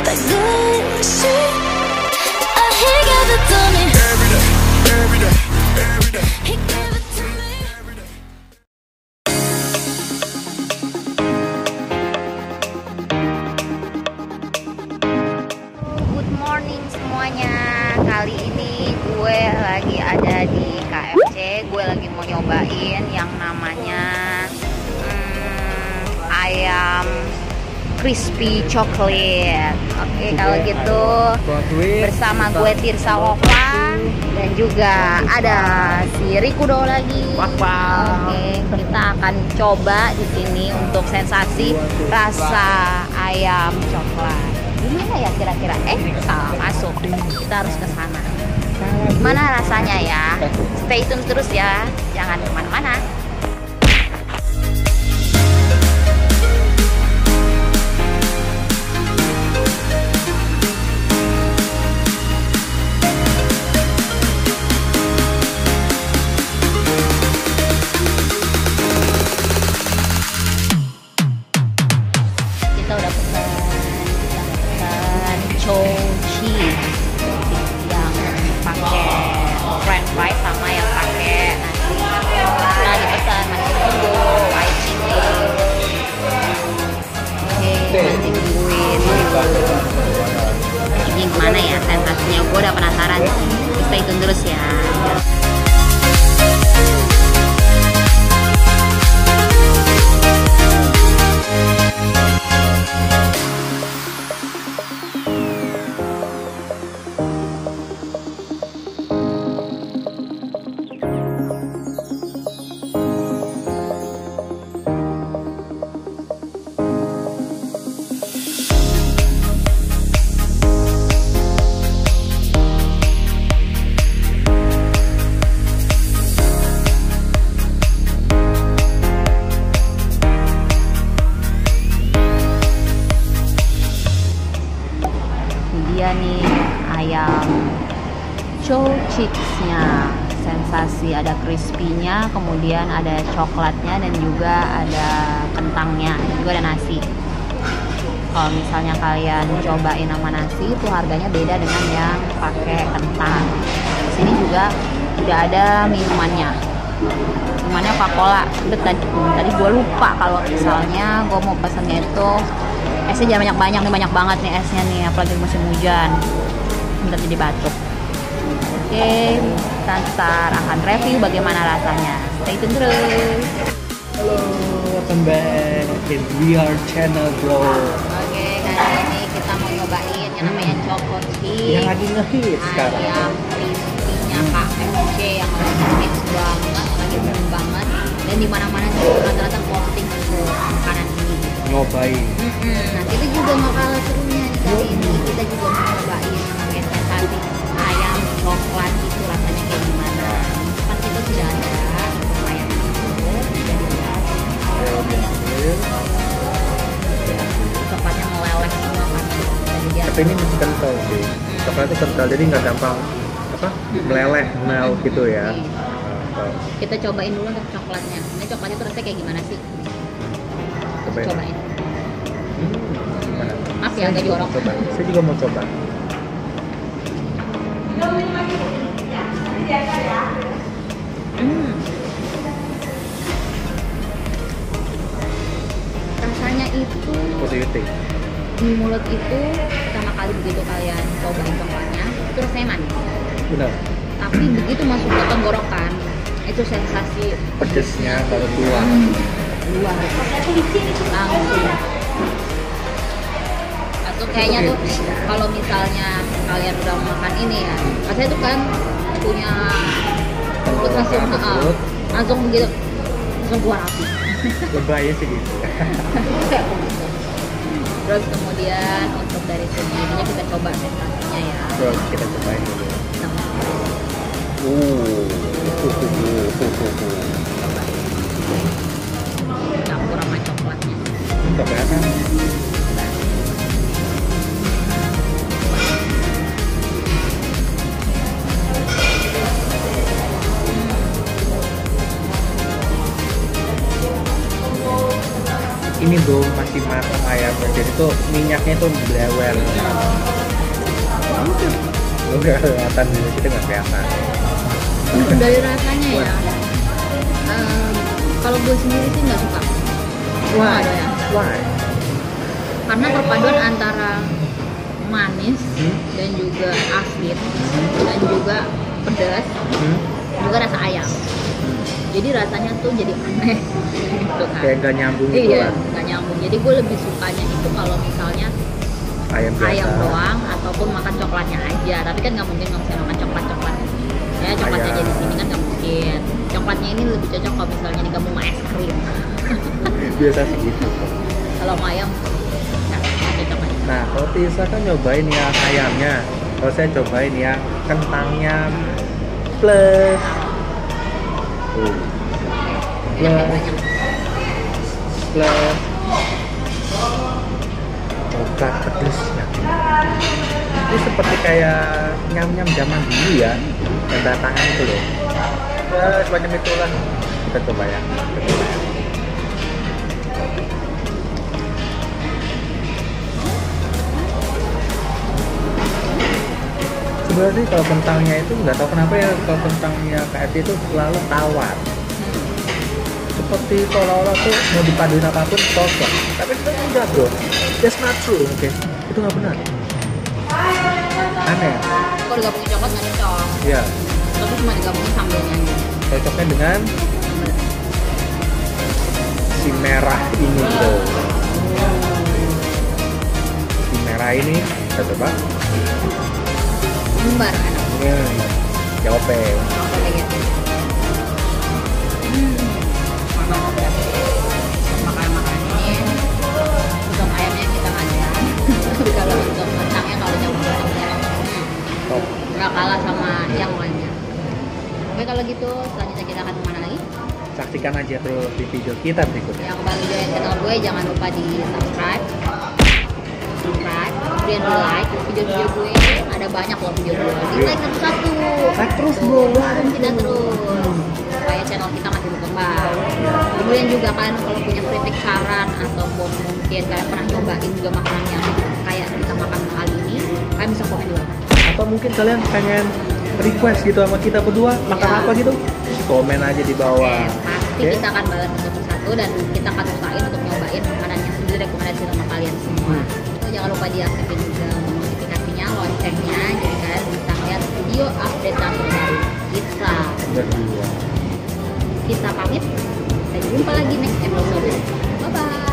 that good shit. He gave it to me every day, every day, every day. He gave it to me every day. Good morning semuanya. Kali ini gue lagi ada di KFC. Gue lagi mau nyobain yang namanya ayam crispy coklat. Oke, kalau gitu bersama gue Tirsa Lova dan juga ada si Rikudo lagi. Oke, kita akan coba di sini untuk sensasi rasa ayam coklat. Gimana ya kira-kira? Salah masuk. Kita harus ke sana. Gimana rasanya ya? Stay tune terus ya. Jangan kemana-mana. Kita udah pesan chochi yang pakai french fries sama yang pakai nasi. Nah, dipesan nasi bumbu, white chicken. Oke, nanti tungguin. Ini gimana ya sensasinya? Gue udah penasaran. Stay tune terus ya. Dia nih ayam chow chicksnya, sensasi ada crispy-nya, kemudian ada coklatnya dan juga ada kentangnya, juga ada nasi. Kalau misalnya kalian cobain sama nasi itu harganya beda dengan yang pakai kentang. Di sini juga udah ada minumannya. Minumannya Coca-Cola. Tadi gue lupa kalau misalnya gue mau pesennya itu esnya jangan banyak-banyak nih, banyak banget nih esnya nih, apalagi musim hujan. Bentar jadi batuk. Oke, ntar akan review bagaimana rasanya. Stay tune terus. Halo, welcome back in VR channel bro. Oke, kali ini kita mau nyobain yang namanya Choco Chips. Yang lagi ngehits sekarang. Ayam crispy-nya KFC yang lagi hits banget, lagi booming banget. Dan dimana-mana juga rata-rata posting untuk makanan ini. Nyobain. Nah, itu juga nggak kalah serunya nih kali ini. Kita juga mau nyobain pakai sensasi ayam coklat itu rasanya kayak gimana. Pas itu sudah ada ayam itu sudah dilihat. Coklatnya meleleh semua kan. Tapi ini masih kental sih. Coklatnya kental, jadi nggak gampang meleleh, mel gitu ya. Kita cobain dulu untuk coklatnya. Ini coklatnya tuh rasanya kayak gimana sih? Cobain. Gimana? Maaf ya, agak jorok. Coba. Saya juga mau coba. Rasanya itu Positif. di mulut itu pertama kali begitu kalian cobain coklatnya itu rasanya manis. Benar. Tapi begitu masuk ke tenggorokan itu sensasi Pedesnya baru keluar. luar langsung. Atau kayaknya tuh kalau misalnya kalian udah makan ini ya, rasanya tuh kan punya perut langsung begitu langsung keluar api. Lebay sih gitu. Terus kemudian untuk dari segi kita coba sensasinya ya. Terus kita cobain dulu. Campur sama coklatnya. Kebanyakan. Ini belum masih matang ayamnya, jadi tuh minyaknya tuh blewer. Udah kelihatan di situ nggak kelihatan. Dari rasanya ya, kalau gue sendiri sih nggak suka. Why? Ada ya. Why? Karena perpaduan antara manis dan juga asin dan juga pedas, juga rasa ayam. Jadi rasanya tuh jadi aneh gitu kan. Kayak nggak nyambung gitu Iya, kan? nggak nyambung. Jadi gue lebih sukanya itu kalau misalnya Ayam biasa. ayam doang ataupun makan coklatnya aja. Tapi kan nggak mungkin nggak bisa makan coklat ya, coklatnya Ayam. aja di sini kan nggak mungkin. Coklatnya ini lebih cocok kalau misalnya digabung sama es krim. Biasa segitu. Kalau sama ayam nggak cocok aja. Nah, kalau Tisa kan nyobain yang ayamnya, kalau saya cobain yang kentangnya plus. Banyak. Plus coklat pedesnya. Ini seperti kayak nyam-nyam zaman dulu ya, yang batangan itu loh. Ya, semacam itulah. Kita coba ya. Sebenarnya kalau kentangnya itu nggak tahu kenapa ya, kalau kentangnya KFC itu selalu tawar. Seperti seolah-olah tuh mau dipaduin apapun cocok. Tapi itu enggak bro, that's not true. Oke, itu nggak benar. Aneh. Kalau digabungin coklat nggak cocok. Ya, Tapi cuma digabungin sambelnya aja. cocoknya dengan si merah ini bro. Si merah ini kita coba. Umbar enak. Jawabnya. Oke gitu. Mantap ya. Makanan ini untuk ayamnya kita nggak ada. Tapi kalau untuk kentangnya kalau campur Top. nggak kalah sama yang lainnya. Oke kalau gitu selanjutnya kita akan kemana lagi? Saksikan aja terus di video kita berikutnya. Yang baru join channel gue jangan lupa di subscribe, kemudian di like video-video gue. Ada banyak loh video gue. Di like satu-satu. Like terus bro. Dukung kita terus supaya channel kita makin berkembang. Kemudian juga kalian kalau punya kritik, saran ataupun mungkin kalian pernah nyobain juga makanan yang kayak kita makan kali ini, kalian bisa komen di bawah. Atau mungkin kalian pengen request gitu sama kita berdua makan Ya. apa gitu, komen aja di bawah. Pasti Oke? kita akan balas satu-satu dan kita akan usahain untuk nyobain makanan yang sudah rekomendasi sama kalian semua. Itu jangan lupa diaktifin juga notifikasinya, loncengnya, jadi kalian bisa lihat video update terbaru kita. Berdua. Kita pamit dan jumpa lagi next episode. Bye bye.